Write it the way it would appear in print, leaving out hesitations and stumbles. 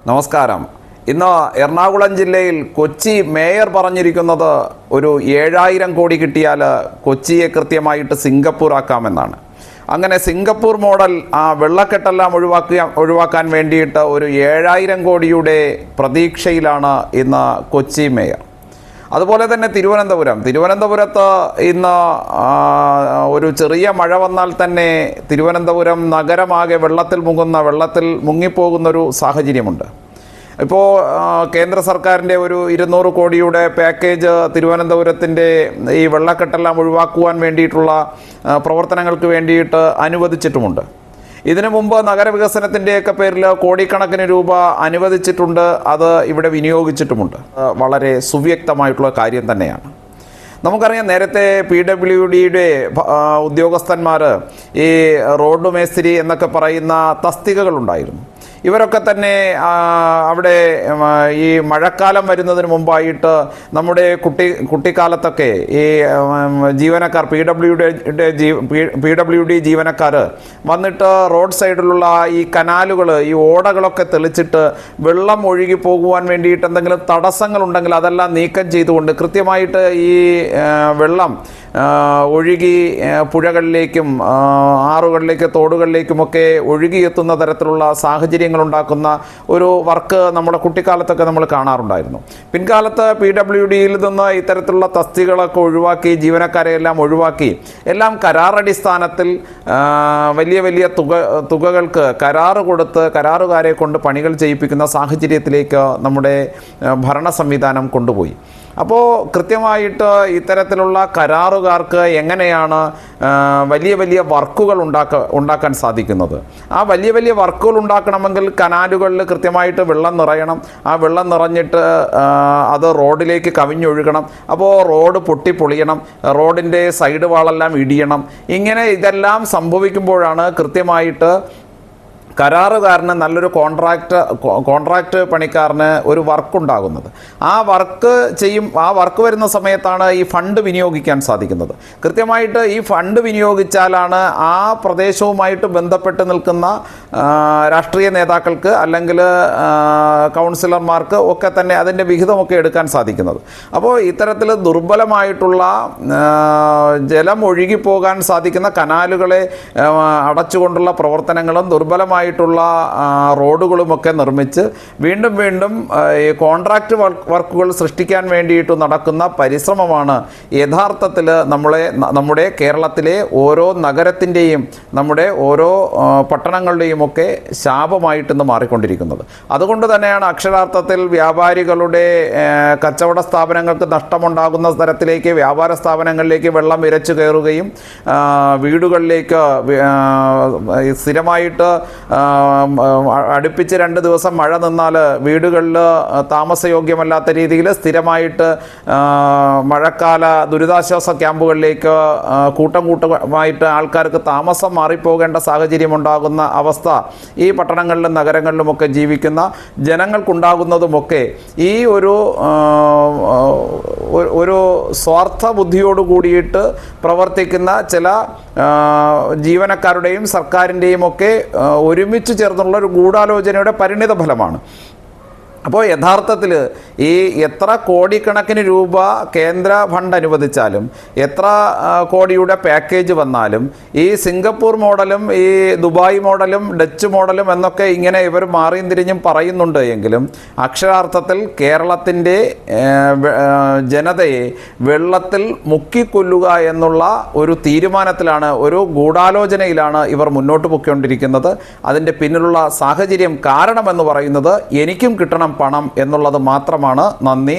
നമസ്കാരം. ഇന്ന് എറണാകുളം ജില്ലയിൽ കൊച്ചി മേയർ പറഞ്ഞിരിക്കുന്നത് ഒരു 7000 കോടി കിട്ടിയാൽ കൊച്ചിയെ കൃത്യമായിട്ട് സിംഗപ്പൂർ ആക്കാമെന്നാണ്. അങ്ങനെ സിംഗപ്പൂർ മോഡൽ ആ വെള്ളക്കെട്ടെല്ലാം ഒഴിവാക്കാൻ വേണ്ടിയിട്ട് ഒരു 7000 കോടിയുടെ പ്രതീക്ഷയിലാണ് ഇന്ന് കൊച്ചി മേയർ. അതുപോലെ തന്നെ തിരുവനന്തപുരത്ത് ഇന്ന് ഒരു ചെറിയ മഴ വന്നാൽ തന്നെ തിരുവനന്തപുരം നഗരമാകെ വെള്ളത്തിൽ മുങ്ങിപ്പോകുന്നൊരു സാഹചര്യമുണ്ട്. ഇപ്പോൾ കേന്ദ്ര സർക്കാരിൻ്റെ ഒരു 200 കോടിയുടെ പാക്കേജ് തിരുവനന്തപുരത്തിൻ്റെ ഈ വെള്ളക്കെട്ടെല്ലാം ഒഴിവാക്കുവാൻ വേണ്ടിയിട്ടുള്ള പ്രവർത്തനങ്ങൾക്ക് വേണ്ടിയിട്ട് അനുവദിച്ചിട്ടുമുണ്ട്. ഇതിനു മുമ്പ് നഗരവികസനത്തിൻ്റെയൊക്കെ പേരിൽ കോടിക്കണക്കിന് രൂപ അനുവദിച്ചിട്ടുണ്ട്. അത് ഇവിടെ വിനിയോഗിച്ചിട്ടുമുണ്ട്. വളരെ സുവ്യക്തമായിട്ടുള്ള കാര്യം തന്നെയാണ്. നമുക്കറിയാം, നേരത്തെ PWDയുടെ ഉദ്യോഗസ്ഥന്മാർ ഈ റോഡ് മേസ്തിരി എന്നൊക്കെ പറയുന്ന തസ്തികകളുണ്ടായിരുന്നു. ഇവരൊക്കെ തന്നെ അവിടെ ഈ മഴക്കാലം വരുന്നതിന് മുമ്പായിട്ട് നമ്മുടെ കുട്ടിക്കാലത്തൊക്കെ ഈ ജീവനക്കാർ PWD ജീവനക്കാർ വന്നിട്ട് റോഡ് സൈഡിലുള്ള ഈ കനാലുകൾ, ഈ ഓടകളൊക്കെ തെളിച്ചിട്ട് വെള്ളം ഒഴുകി പോകുവാൻ വേണ്ടിയിട്ട് എന്തെങ്കിലും തടസ്സങ്ങളുണ്ടെങ്കിൽ അതെല്ലാം നീക്കം ചെയ്തുകൊണ്ട് കൃത്യമായിട്ട് ഈ വെള്ളം ഒഴുകി പുഴകളിലേക്കും ആറുകളിലേക്കും തോടുകളിലേക്കുമൊക്കെ ഒഴുകിയെത്തുന്ന തരത്തിലുള്ള സാഹചര്യങ്ങൾ ഉണ്ടാക്കുന്ന ഒരു വർക്ക് നമ്മുടെ കുട്ടിക്കാലത്തൊക്കെ നമ്മൾ കാണാറുണ്ടായിരുന്നു. പിൻകാലത്ത് PWDയിൽ നിന്ന് ഇത്തരത്തിലുള്ള തസ്തികളൊക്കെ ഒഴിവാക്കി, ജീവനക്കാരെ എല്ലാം ഒഴിവാക്കി, എല്ലാം കരാറടിസ്ഥാനത്തിൽ വലിയ വലിയ തുകകൾക്ക് കരാറ് കൊടുത്ത് കരാറുകാരെ കൊണ്ട് പണികൾ ചെയ്യിപ്പിക്കുന്ന സാഹചര്യത്തിലേക്ക് നമ്മുടെ ഭരണ സംവിധാനം കൊണ്ടുപോയി. അപ്പോൾ കൃത്യമായിട്ട് ഇത്തരത്തിലുള്ള കരാറുകാർക്ക് എങ്ങനെയാണ് വലിയ വലിയ വർക്കുകൾ ഉണ്ടാക്കാൻ സാധിക്കുന്നത്? ആ വലിയ വലിയ വർക്കുകൾ ഉണ്ടാക്കണമെങ്കിൽ കനാലുകളിൽ കൃത്യമായിട്ട് വെള്ളം നിറയണം. ആ വെള്ളം നിറഞ്ഞിട്ട് അത് റോഡിലേക്ക് കവിഞ്ഞൊഴുകണം. അപ്പോൾ റോഡ് പൊട്ടിപ്പൊളിയണം, റോഡിൻ്റെ സൈഡ് വാളെല്ലാം ഇടിയണം. ഇങ്ങനെ ഇതെല്ലാം സംഭവിക്കുമ്പോഴാണ് കൃത്യമായിട്ട് കരാറുകാരന് നല്ലൊരു കോൺട്രാക്റ്റ് പണിക്കാരന് ഒരു വർക്ക് ഉണ്ടാകുന്നത്. ആ വർക്ക് വരുന്ന സമയത്താണ് ഈ ഫണ്ട് വിനിയോഗിക്കാൻ സാധിക്കുന്നത്. കൃത്യമായിട്ട് ഈ ഫണ്ട് വിനിയോഗിച്ചാലാണ് ആ പ്രദേശവുമായിട്ട് ബന്ധപ്പെട്ട് നിൽക്കുന്ന രാഷ്ട്രീയ നേതാക്കൾക്ക് അല്ലെങ്കിൽ കൗൺസിലർമാർക്ക് ഒക്കെ തന്നെ അതിൻ്റെ വിഹിതമൊക്കെ എടുക്കാൻ സാധിക്കുന്നത്. അപ്പോൾ ഇത്തരത്തിൽ ദുർബലമായിട്ടുള്ള ജലം ഒഴുകിപ്പോകാൻ സാധിക്കുന്ന കനാലുകളെ അടച്ചുകൊണ്ടുള്ള പ്രവർത്തനങ്ങളും ദുർബലമായിട്ടുള്ള റോഡുകളുമൊക്കെ നിർമ്മിച്ച് വീണ്ടും ഈ കോൺട്രാക്റ്റ് വർക്കുകൾ സൃഷ്ടിക്കാൻ വേണ്ടിയിട്ട് നടക്കുന്ന പരിശ്രമമാണ് യഥാർത്ഥത്തിൽ നമ്മുടെ കേരളത്തിലെ ഓരോ നഗരത്തിൻ്റെയും നമ്മുടെ ഓരോ പട്ടണങ്ങളുടെയും ഒക്കെ ശാപമായിട്ടെന്ന് മാറിക്കൊണ്ടിരിക്കുന്നത്. അതുകൊണ്ട് തന്നെയാണ് അക്ഷരാർത്ഥത്തിൽ വ്യാപാരികളുടെ കച്ചവട സ്ഥാപനങ്ങൾക്ക് നഷ്ടമുണ്ടാകുന്ന തരത്തിലേക്ക് വ്യാപാര സ്ഥാപനങ്ങളിലേക്ക് വെള്ളം ഇരച്ചു കയറുകയും വീടുകളിലേക്ക് സ്ഥിരമായിട്ട് അടുപ്പിച്ച് 2 ദിവസം മഴ നിന്നാൽ വീടുകളിൽ താമസയോഗ്യമല്ലാത്ത രീതിയിൽ സ്ഥിരമായിട്ട് മഴക്കാല ദുരിതാശ്വാസ ക്യാമ്പുകളിലേക്ക് കൂട്ടമായിട്ട് ആൾക്കാർക്ക് താമസം മാറിപ്പോകേണ്ട സാഹചര്യം ഉണ്ടാകുന്ന അവസ്ഥ ഈ പട്ടണങ്ങളിലും നഗരങ്ങളിലുമൊക്കെ ജീവിക്കുന്ന ജനങ്ങൾക്കുണ്ടാകുന്നതുമൊക്കെ ഈ ഒരു സ്വാർത്ഥ ബുദ്ധിയോട് കൂടിയിട്ട് പ്രവർത്തിക്കുന്ന ചില ജീവനക്കാരുടെയും സർക്കാരിൻ്റെയും ഒക്കെ ഒരുമിച്ച് ചേർന്നുള്ള ഒരു ഗൂഢാലോചനയുടെ പരിണിത ഫലമാണ്. അപ്പോൾ യഥാർത്ഥത്തിൽ ഈ എത്ര കോടിക്കണക്കിന് രൂപ കേന്ദ്ര ഫണ്ട് അനുവദിച്ചാലും എത്ര കോടിയുടെ പാക്കേജ് വന്നാലും ഈ സിംഗപ്പൂർ മോഡലും ഈ ദുബായ് മോഡലും ഡച്ച് മോഡലും എന്നൊക്കെ ഇങ്ങനെ ഇവർ മാറിയും തിരിഞ്ഞും പറയുന്നുണ്ട് എങ്കിലും അക്ഷരാർത്ഥത്തിൽ കേരളത്തിൻ്റെ ജനതയെ വെള്ളത്തിൽ മുക്കിക്കൊല്ലുക എന്നുള്ള ഒരു തീരുമാനത്തിലാണ്, ഒരു ഗൂഢാലോചനയിലാണ് ഇവർ മുന്നോട്ട് പൊയ്ക്കൊണ്ടിരിക്കുന്നത്. അതിൻ്റെ പിന്നിലുള്ള സാഹചര്യം കാരണമെന്ന് പറയുന്നത് എനിക്കും കിട്ടണം പണം എന്നുള്ളത് മാത്രമാണ്. നന്ദി.